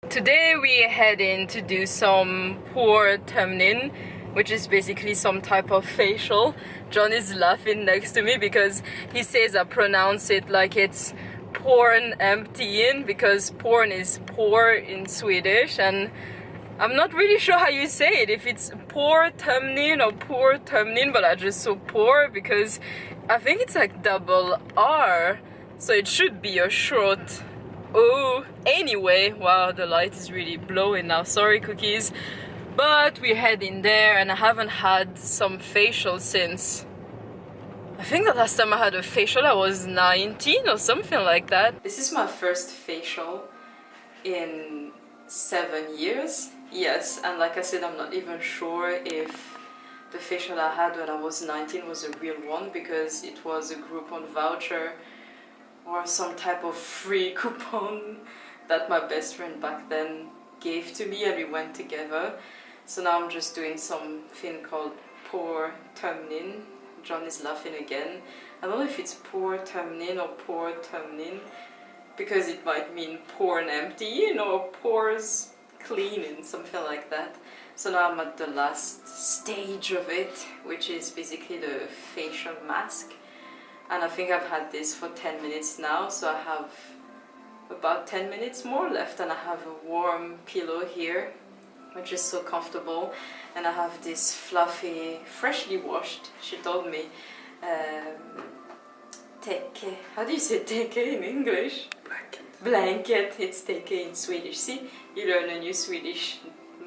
Today we are heading to do some pore tumning, which is basically some type of facial. John is laughing next to me because he says I pronounce it like it's porn emptying, because porn is poor in Swedish, and I'm not really sure how you say it, if it's pore tumning or poor tumning, but I just saw poor because I think it's like double R, so it should be a short O. Anyway, wow, the light is really blowing now, sorry cookies, but we're heading there, and I haven't had some facial since, I think the last time I had a facial I was 19 or something like that. This is my first facial in 7 years. Yes, and like I said, I'm not even sure if the facial I had when I was 19 was a real one, because it was a Groupon voucher or some type of free coupon that my best friend back then gave to me, and we went together. So now I'm just doing something called pore tumning. John is laughing again. I don't know if it's pore tumning or pore tumning, because it might mean porn emptying or pores cleaning, something like that. So now I'm at the last stage of it, which is basically the facial mask. And I think I've had this for 10 minutes now, so I have about 10 minutes more left, and I have a warm pillow here, which is so comfortable, and I have this fluffy, freshly washed, she told me, teke. How do you say teke in English? Blanket. It's teke in Swedish. See, you learn a new Swedish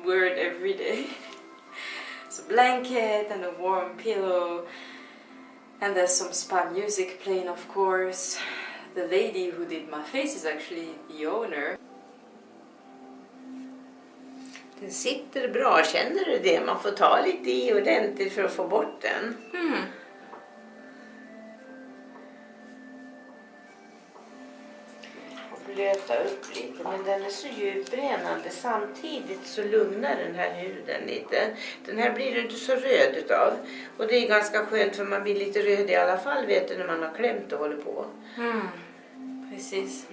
word every day. So blanket and a warm pillow, and there's some spa music playing, of course. The lady who did my face is actually the owner. Den sitter bra, känner du det? Man får ta lite i ordentligt för att få bort den. Blöta upp lite, men den är så djuprenande. Samtidigt så lugnar den här huden lite. Den här blir du inte så röd utav. Och det är ganska skönt, för man blir lite röd i alla fall, vet du, när man har klämt och håller på. Precis.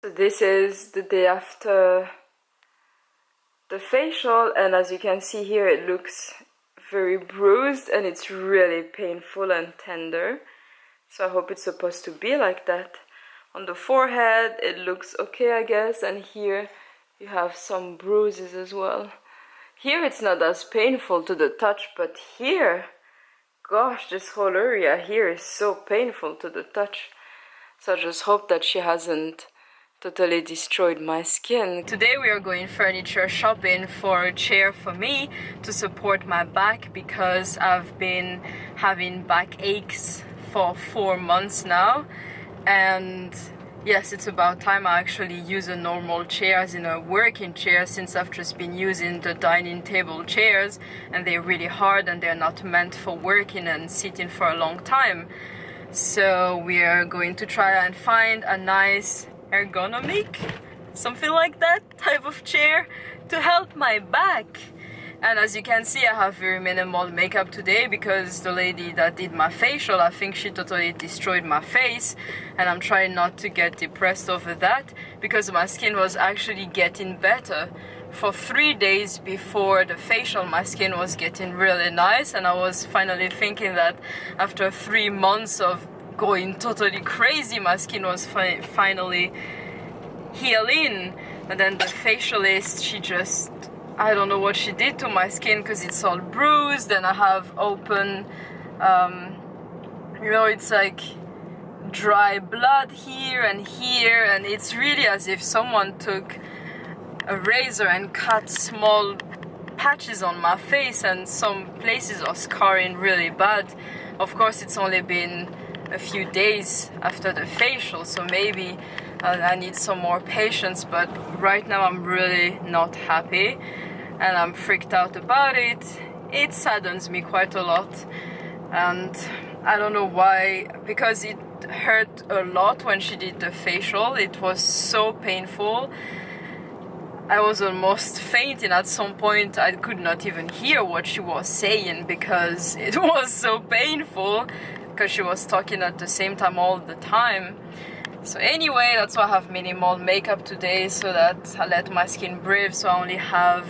So this is the day after the facial, and as you can see here, it looks very bruised and it's really painful and tender. So I hope it's supposed to be like that. On the forehead it looks okay, I guess, and here you have some bruises as well. Here it's not as painful to the touch, but here, gosh, this whole area here is so painful to the touch. So I just hope that she hasn't totally destroyed my skin. Today we are going furniture shopping for a chair for me to support my back, because I've been having back aches for 4 months now, and yes, it's about time I actually use a normal chair, as in a working chair, since I've just been using the dining table chairs, and they're really hard and they're not meant for working and sitting for a long time. So we are going to try and find a nice ergonomic, something like that type of chair to help my back. And as you can see, I have very minimal makeup today, because the lady that did my facial, I think she totally destroyed my face, and I'm trying not to get depressed over that, because my skin was actually getting better. For 3 days before the facial, my skin was getting really nice, and I was finally thinking that after 3 months of going totally crazy, my skin was finally healing. And then the facialist, she just, I don't know what she did to my skin, because it's all bruised, and I have open, you know, it's like dry blood here, and it's really as if someone took a razor and cut small patches on my face, and some places are scarring really bad. Of course, it's only been a few days after the facial, so maybe I need some more patience, but right now I'm really not happy and I'm freaked out about it. It saddens me quite a lot, and I don't know why, because it hurt a lot when she did the facial. It was so painful. I was almost fainting at some point. I could not even hear what she was saying because it was so painful, because she was talking at the same time all the time. So anyway, that's why I have minimal makeup today, so that I let my skin breathe. So I only have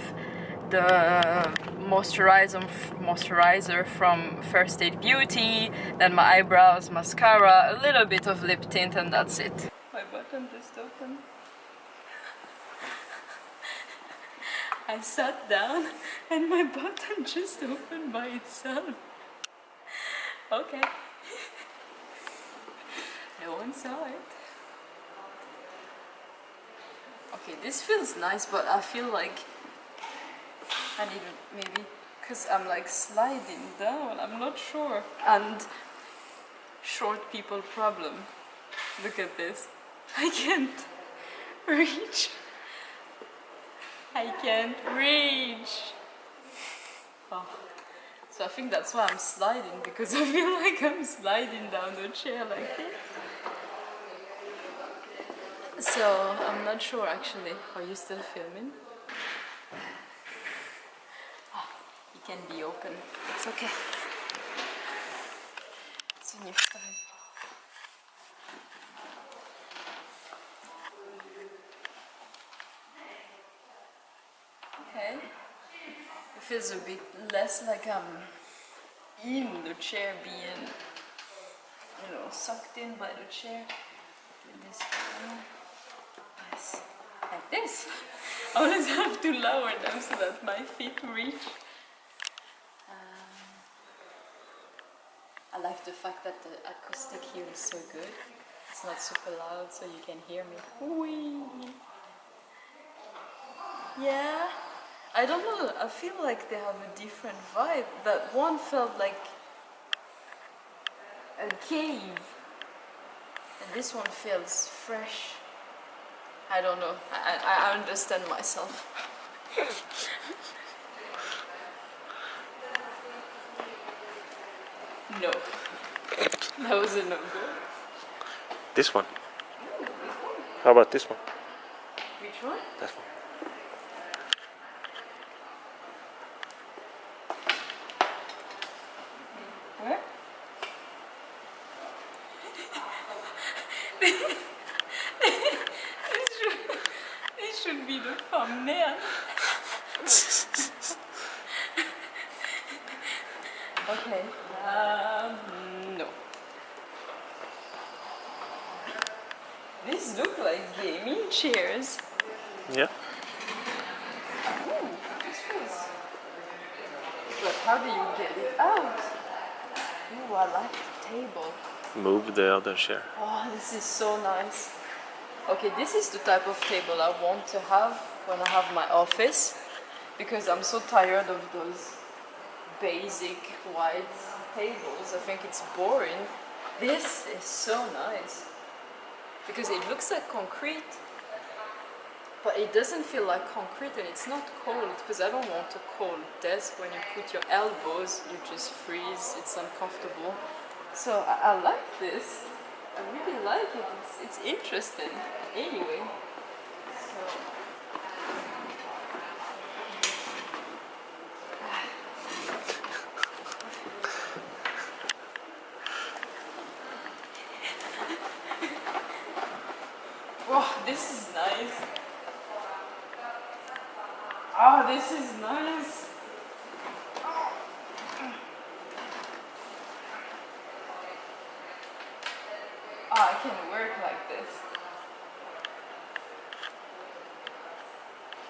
the moisturizer from First Aid Beauty, then my eyebrows, mascara, a little bit of lip tint, and that's it. My button just opened. I sat down and my button just opened by itself. Okay. No one saw it. Okay, this feels nice, but I feel like I need to maybe, because I'm like sliding down, I'm not sure. And short people problem. Look at this. I can't reach. I can't reach. Oh. So I think that's why I'm sliding, because I feel like I'm sliding down the chair like this. So I'm not sure actually. Are you still filming? Oh, it can be open. It's okay. It's a new style. Okay. It feels a bit less like I'm in the chair being, you know, sucked in by the chair. This one. Yes. Like this. I always have to lower them so that my feet reach. I like the fact that the acoustic here is so good. It's not super loud, so you can hear me. Whee! Yeah. I don't know, I feel like they have a different vibe. That one felt like a cave, and this one feels fresh. I don't know, I understand myself. No, that was a no-go. This one. How about this one? Which one? That one. Where? This should be the thumbnail. Okay. No. These look like gaming chairs. Yeah. Ooh, this feels. But how do you get it out? Ooh, I like the table. Move the other chair. Oh, this is so nice. Okay, this is the type of table I want to have when I have my office, because I'm so tired of those basic white tables. I think it's boring. This is so nice because it looks like concrete, but it doesn't feel like concrete, and it's not cold, because I don't want a cold desk. When you put your elbows, you just freeze. It's uncomfortable. So I like this. I really like it. It's interesting. Anyway, so oh, this is nice. Oh, this is nice. Oh, I can work like this.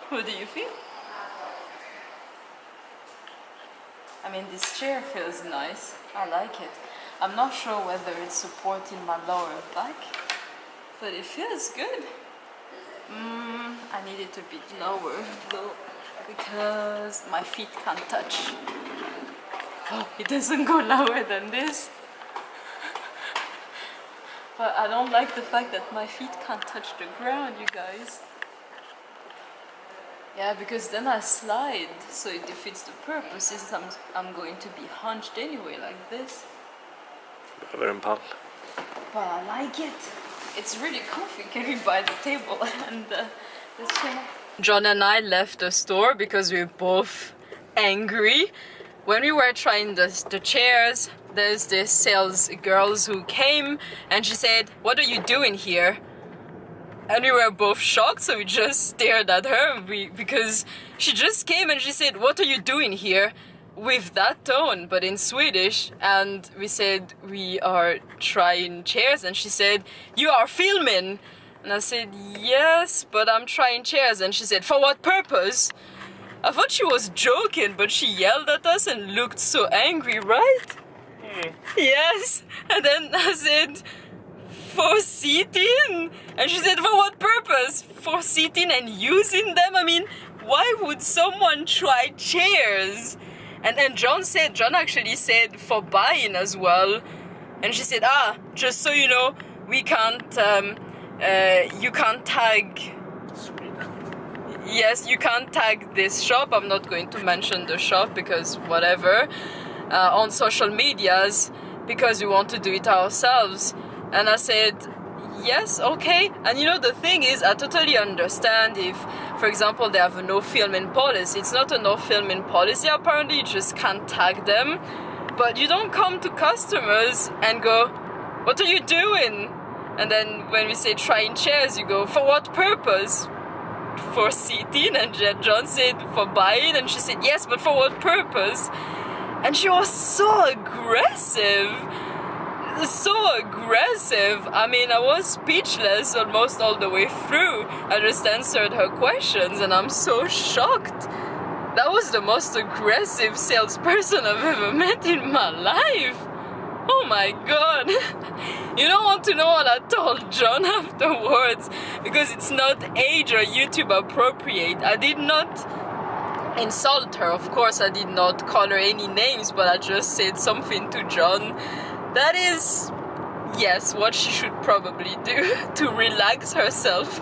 What do you feel? I mean, this chair feels nice. I like it. I'm not sure whether it's supporting my lower back, but it feels good. I need it a bit lower though, because my feet can't touch. Oh, it doesn't go lower than this. But I don't like the fact that my feet can't touch the ground, you guys. Yeah, because then I slide, so it defeats the purpose, since I'm going to be hunched anyway, like this. Behöver en pall. But I like it. It's really comfy getting by the table and the chair. John and I left the store because we're both angry when we were trying the chairs, there's this sales girls who came and she said, "What are you doing here?" And we were both shocked, so we just stared at her because she just came and she said, "What are you doing here?" with that tone, but in Swedish. And we said, "We are trying chairs." And she said, "You are filming." And I said, "Yes, but I'm trying chairs." And she said, "For what purpose?" I thought she was joking, but she yelled at us and looked so angry, right? Yes. And then I said, "For seating?" And she said, "For what purpose?" "For seating and using them?" I mean, why would someone try chairs? And John actually said for buying as well. And she said, "Just so you know, we can't, you can't tag..." Yes, you can't tag this shop. I'm not going to mention the shop because whatever, on social medias, because we want to do it ourselves. And I said, "Yes, okay." And you know, the thing is, I totally understand if, for example, they have a no filming policy. It's not a no filming policy, apparently, you just can't tag them. But you don't come to customers and go, "What are you doing?" And then when we say trying chairs, you go, "For what purpose?" "For seating." And John said, "For buying." And she said, "Yes, but for what purpose?" And she was so aggressive. So aggressive. I mean, I was speechless almost all the way through. I just answered her questions and I'm so shocked. That was the most aggressive salesperson I've ever met in my life. Oh my god. You don't want to know what I told John afterwards, because it's not age or YouTube appropriate. I did not insult her, of course. I did not call her any names, but I just said something to John that is, yes, what she should probably do to relax herself.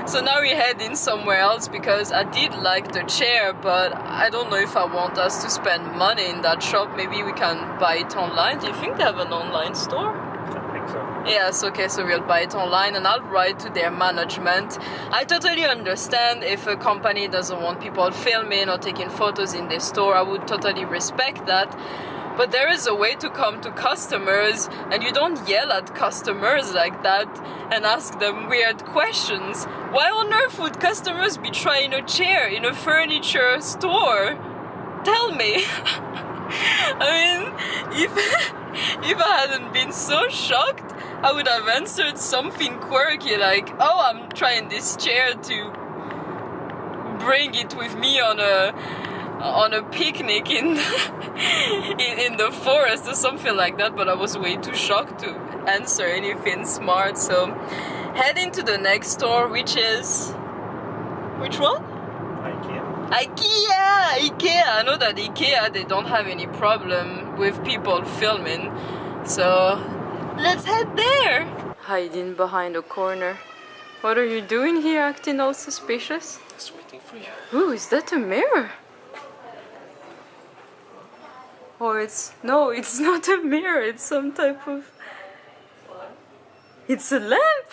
So now we're heading somewhere else because I did like the chair, but I don't know if I want us to spend money in that shop. Maybe we can buy it online. Do you think they have an online store? I think so. Yes, okay, so we'll buy it online and I'll write to their management. I totally understand if a company doesn't want people filming or taking photos in their store. I would totally respect that. But there is a way to come to customers, and you don't yell at customers like that and ask them weird questions. Why on earth would customers be trying a chair in a furniture store? Tell me. I mean, if I hadn't been so shocked, I would have answered something quirky like, "Oh, I'm trying this chair to bring it with me on a picnic in in the forest," or something like that. But I was way too shocked to answer anything smart. So heading to the next store, which is, which one? IKEA! I know that IKEA, they don't have any problem with people filming, so let's head there. Hiding behind a corner. What are you doing here, acting all suspicious? Just waiting for you. Ooh, is that a mirror? Or no, it's not a mirror, it's some type of... It's a lamp!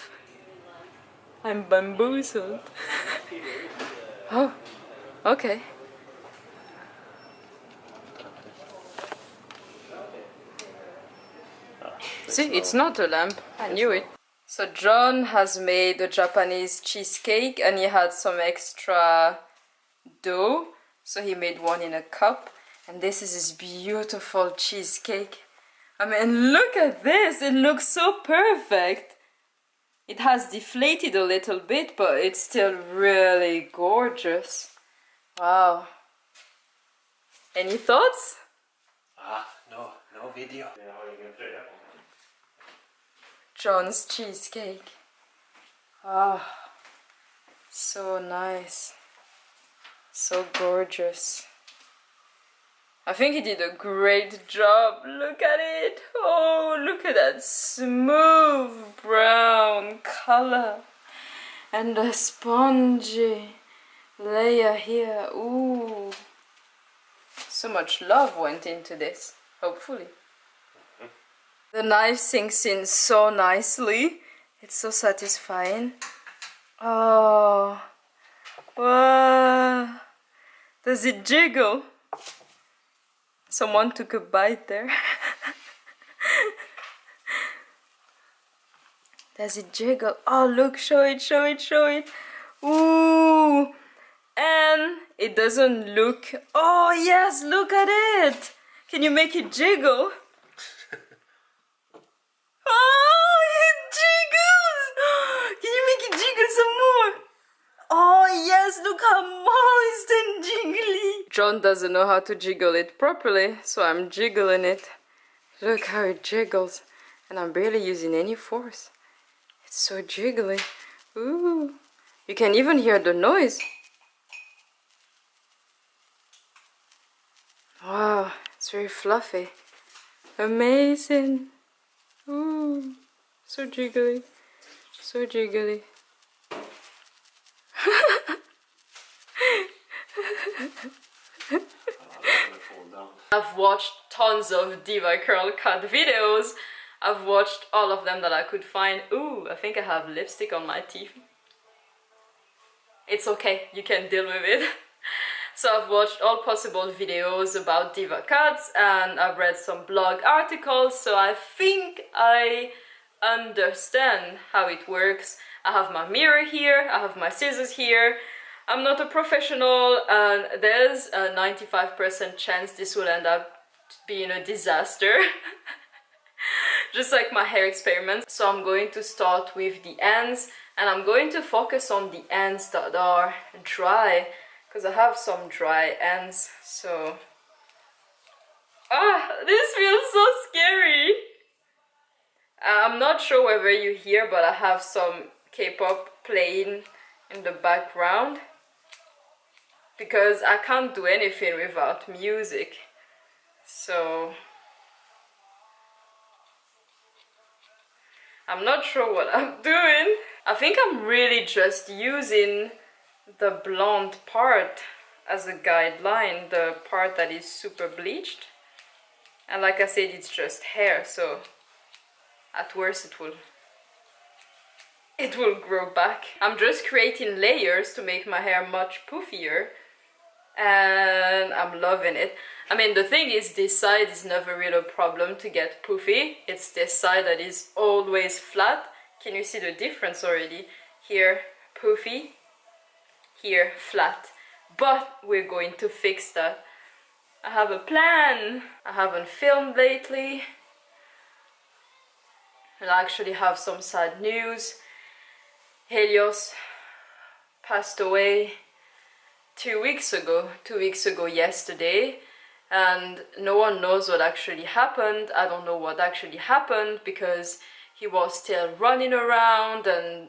I'm bamboozled. Oh, okay. See, it's not a lamp. I knew it. So John has made a Japanese cheesecake and he had some extra dough. So he made one in a cup. And this is his beautiful cheesecake. I mean, look at this. It looks so perfect. It has deflated a little bit, but it's still really gorgeous. Wow. Any thoughts? No video. John's cheesecake. Ah, so nice. So gorgeous. I think he did a great job. Look at it. Oh, look at that smooth brown color. And the spongy layer here. Ooh. So much love went into this, hopefully. The knife sinks in so nicely. It's so satisfying. Oh. Wow. Does it jiggle? Someone took a bite there. Does it jiggle? Oh, look, show it, show it, show it. Ooh. And it doesn't look... Oh, yes, look at it. Can you make it jiggle? Oh, it jiggles. Can you make it jiggle some more? Oh, yes, look how moist and jiggly. John doesn't know how to jiggle it properly, so I'm jiggling it. Look how it jiggles. And I'm barely using any force. It's so jiggly. Ooh. You can even hear the noise. Wow, it's very fluffy. Amazing. Ooh, so jiggly. So jiggly. I've watched tons of DEVACUT videos. I've watched all of them that I could find. Ooh, I think I have lipstick on my teeth. It's okay, you can deal with it. So I've watched all possible videos about DEVACUT and I've read some blog articles, so I think I understand how it works. I have my mirror here, I have my scissors here. I'm not a professional and there's a 95% chance this will end up being a disaster. Just like my hair experiment. So I'm going to start with the ends and I'm going to focus on the ends that are dry because I have some dry ends. So this feels so scary. I'm not sure whether you hear, but I have some K-pop playing in the background because I can't do anything without music. So I'm not sure what I'm doing. I think I'm really just using the blonde part as a guideline, the part that is super bleached. And like I said, it's just hair, so at worst it will grow back. I'm just creating layers to make my hair much poofier and I'm loving it. I mean, the thing is, this side is never really a problem to get poofy. It's this side that is always flat. Can you see the difference already? Here, poofy. Here, flat. But we're going to fix that. I have a plan. I haven't filmed lately. And I actually have some sad news. Helios passed away 2 weeks ago yesterday, and no one knows what actually happened. I don't know what actually happened because he was still running around and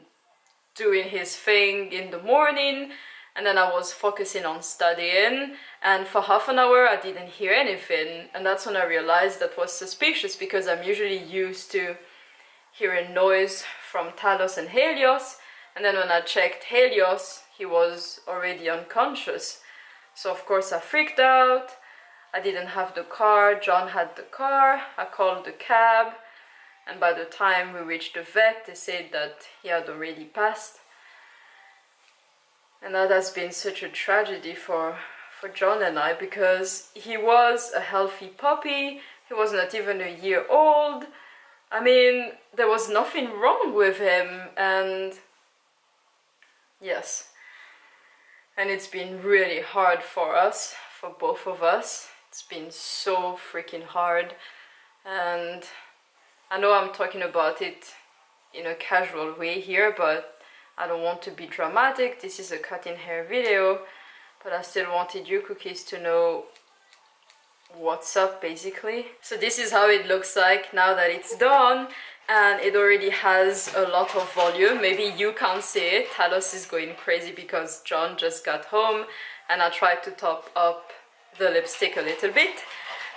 doing his thing in the morning, and then I was focusing on studying, and for half an hour I didn't hear anything, and that's when I realized that was suspicious because I'm usually used to hearing noise from Talos and Helios, and then when I checked Helios, he was already unconscious. So of course I freaked out. I didn't have the car, John had the car, I called the cab, and by the time we reached the vet, they said that he had already passed. And that has been such a tragedy for John and I, because he was a healthy puppy, he was not even a year old. I mean, there was nothing wrong with him, and yes. And it's been really hard for us, for both of us. It's been so freaking hard. And I know I'm talking about it in a casual way here, but I don't want to be dramatic. This is a cutting hair video, but I still wanted you cookies to know what's up basically. So this is how it looks like now that it's done, and it already has a lot of volume. Maybe you can't see it. Talos is going crazy because John just got home and I tried to top up the lipstick a little bit.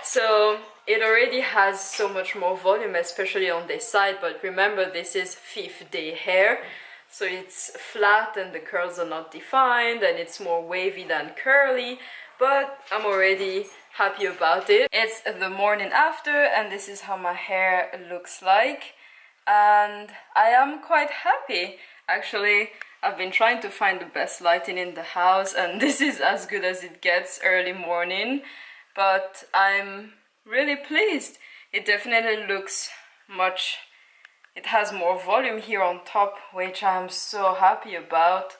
So it already has so much more volume, especially on this side, but remember this is 5th day hair, so it's flat and the curls are not defined and it's more wavy than curly, but I'm already happy about it. It's the morning after and this is how my hair looks like, and I am quite happy. Actually, I've been trying to find the best lighting in the house and this is as good as it gets early morning, but I'm really pleased. It definitely looks much, it has more volume here on top, which I'm so happy about.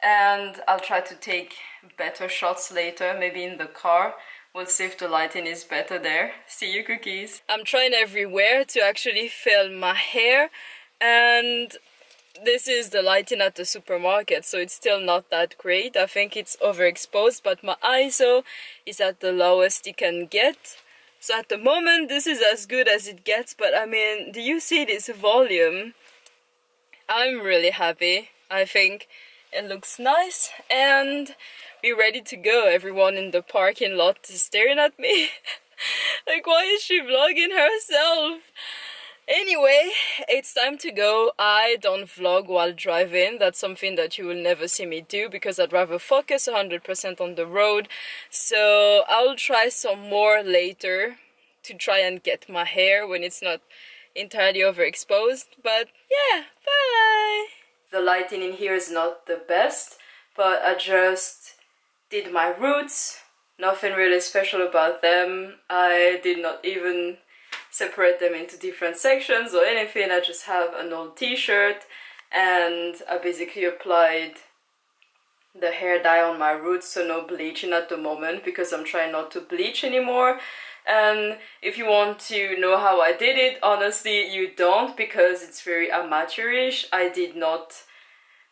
And I'll try to take better shots later, maybe in the car. We'll see if the lighting is better there. See you, cookies. I'm trying everywhere to actually film my hair, and this is the lighting at the supermarket, so it's still not that great. I think it's overexposed, but my ISO is at the lowest it can get. So at the moment, this is as good as it gets, but I mean, do you see this volume? I'm really happy. I think it looks nice, and we're ready to go. Everyone in the parking lot is staring at me. Like, why is she vlogging herself? Anyway, it's time to go. I don't vlog while driving. That's something that you will never see me do because I'd rather focus 100% on the road. So I'll try some more later to try and get my hair when it's not entirely overexposed. But yeah, bye! The lighting in here is not the best, but I just did my roots. Nothing really special about them. I did not even separate them into different sections or anything. I just have an old t-shirt and I basically applied the hair dye on my roots, so no bleaching at the moment because I'm trying not to bleach anymore. And if you want to know how I did it, honestly you don't, because it's very amateurish. I did not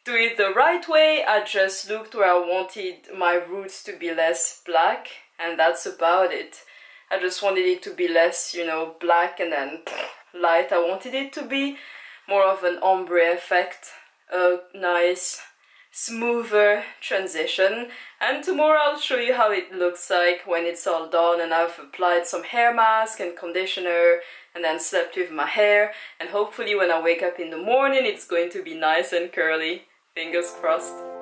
do it the right way. I just looked where I wanted my roots to be less black, and that's about it. I just wanted it to be less, you know, black and then light. I wanted it to be more of an ombre effect, a nice, smoother transition. And tomorrow I'll show you how it looks like when it's all done and I've applied some hair mask and conditioner and then slept with my hair. And hopefully when I wake up in the morning it's going to be nice and curly. Fingers crossed.